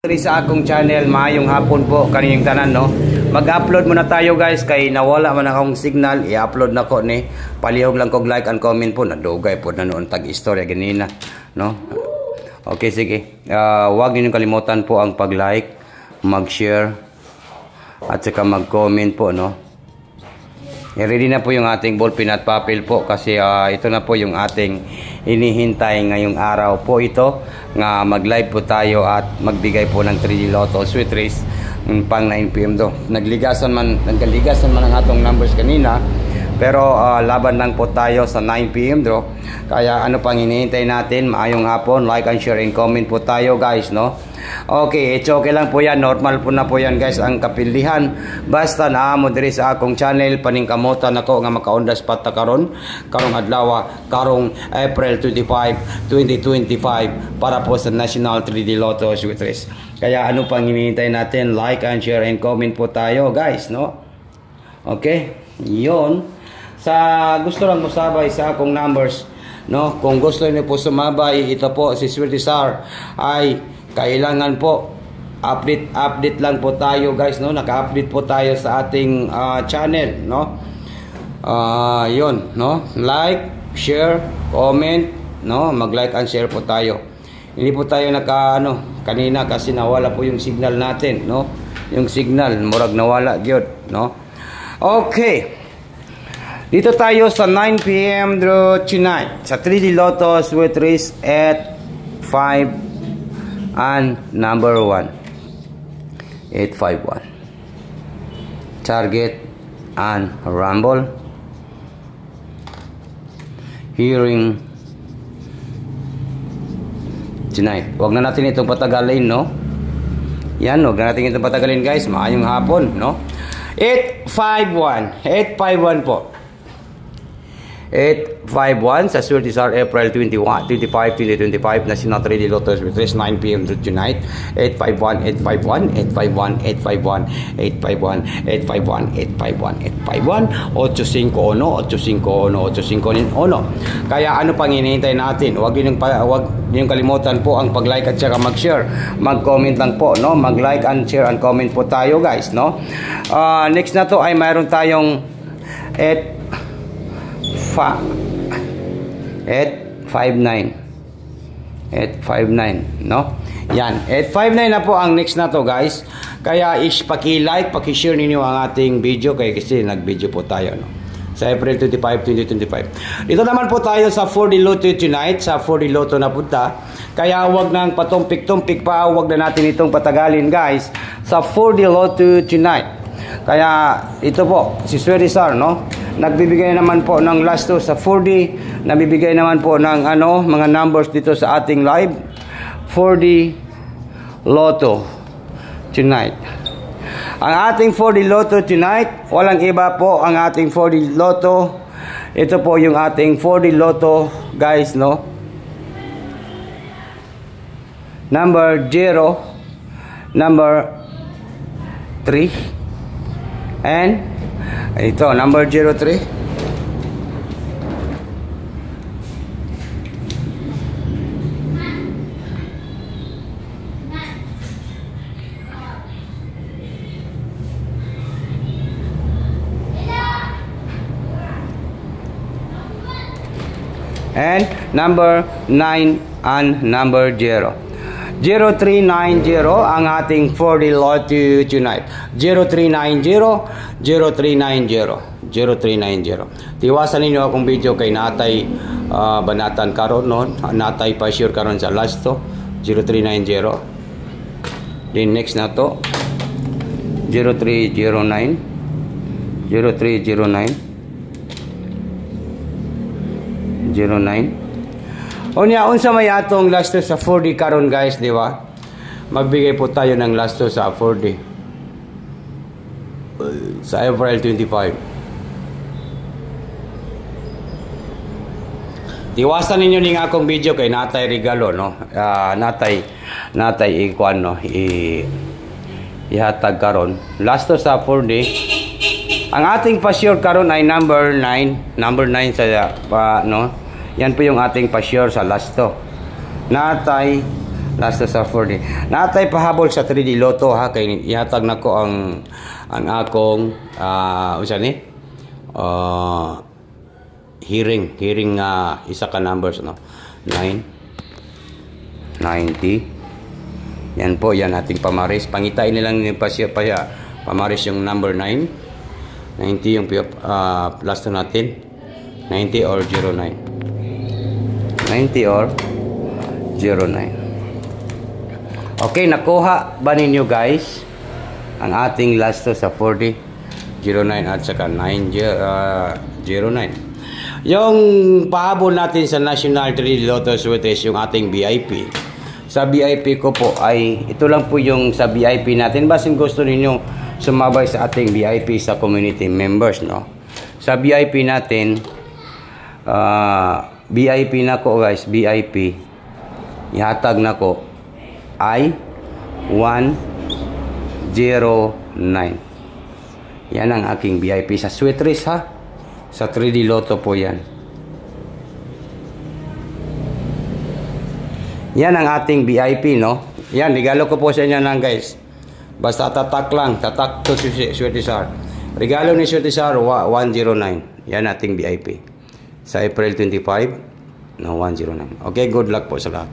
Sa akong channel, maayong hapon po kaninyong tanan, no. Mag-upload muna tayo guys kay nawala man akong signal, i-upload na ko ni. Palihog lang kog like and comment po, nadugay po na noon tag istorya ganina, no. Okay, sige. Huwag niyo kalimutan po ang pag-like, mag-share at saka mag-comment po, no. I-ready na po yung ating ballpen at papel po kasi ito na po yung ating inihintay ngayong araw po ito nga mag-live po tayo at magbigay po ng 3D Lotto Sweet Race pang 9 PM do. Nagkaligasan man ang atong numbers kanina pero laban lang po tayo sa 9 PM do. Kaya ano pang hinihintay natin? Maayong hapon, like and share and comment po tayo guys, no. Okay, it's okay lang po yan. Normal po na po yan guys ang kapilihan. Basta naamo diri sa akong channel paningkamutan ako nga makaundas pata karong adlaw karong April 25, 2025 para po sa National 3D Lotto Sweet Race. Kaya ano pang hinihintay natin? Like and share and comment po tayo guys, no. Okay, yon. Sa gusto lang mo sabay sa akong numbers, no, kung gusto niyo po sumabay, ito po si Swerte Sar ay kailangan po update lang po tayo guys, no. Naka-update po tayo sa ating channel, no. Yon, no, like, share, comment, no, mag-like and share po tayo. Hindi po tayo kanina kasi nawala po yung signal natin, no. Yung signal murag nawala gyud, no. Okay. Dito tayo sa 9 PM tonight sa 3D Lotto Sweet Race at 5 and number 1 851 target and rumble hearing tonight. Huwag na natin itong patagalin, no. Yan, huwag na natin itong patagalin guys. Maayong hapon, no. 851 po. 851 sa Swerte Sar April 25, 2025 National 3D Lotto Sweet Race 9 PM tonight. 851 851 851 851 851 851 851 851 Kaya ano pang hinihintay natin? Huwag niyo kalimutan po ang pag-like at saka mag-share. Mag-comment lang po, no? Mag-like and share and comment po tayo guys, no? Next na to ay mayroon tayong 859, no. Yan, 859 na po ang next na to guys. Kaya paki-like, paki-share ninyo ang ating video kasi nag-video po tayo, no, sa April 25, 2025. Dito naman po tayo sa 4D Lotto tonight. Sa 4D Lotto na punta. Kaya huwag nang patumpik-tumpik pa. Huwag na natin itong patagalin guys. Sa 4D Lotto tonight. Kaya ito po si Swerte Sar, no. Nagbibigay naman po ng last to sa 4D. Nabibigay naman po ng mga numbers dito sa ating live 4D Lotto tonight. Ang ating 4D Lotto tonight, walang iba po ang ating 4D Lotto. Ito po yung ating 4D Lotto guys, no. Number 0, number 3, and ito, number 03. And number 9 and number 0. 0390 ang ating 4D Lotto tonight. 0390 Tiwasan ninyo akong video kay natay banatan karon, no. Natay pa sure karon sa last to 0390. Then next na to 0309 09. Unsa may atong last to sa 4D karon guys, di ba? Magbigay po tayo ng last to sa 4D sa April 25. Tiwasan ninyo ning akong video kay natay regalo, no. Natay ikuan, no, ihatag karon. Last to sa 4D. Ang ating pa-sure karon ay number 9 sa no. Yan po yung ating pa-sure sa last to. Natay Last to sa 4D. Natay pahabol sa 3D Lotto ha, kay ihatag nako ang akong unsa ni? Hearing isa ka numbers no. 9 90. Yan po, yan ating pamaris. Pangitain nilang ni pamaris yung number 9. 90 yung plus to natin. 90 or 09. 90 or 09. Okay, nakuha ba ninyo guys ang ating last to sa 40, 09 at saka 09. Yung pahabol natin sa National 3D Lotto Sweeties, yung ating VIP. Sa VIP ko po ay, ito lang po yung sa VIP natin. Basin gusto ninyo sumabay sa ating VIP sa community members, no? Sa VIP natin, VIP na ko guys, VIP. Ihatag na ko ay 109. Yan ang aking VIP sa Sweeties ha. Sa 3D Lotto po yan. Yan ang ating VIP, no? Yan, regalo ko po sa inyo lang, guys. Basta tatak lang. Tatak to si Sweeties R. Regalo ni Sweeties R, 109. Yan ating VIP. Sa April 25, no, 109. Okay, good luck po sa lahat.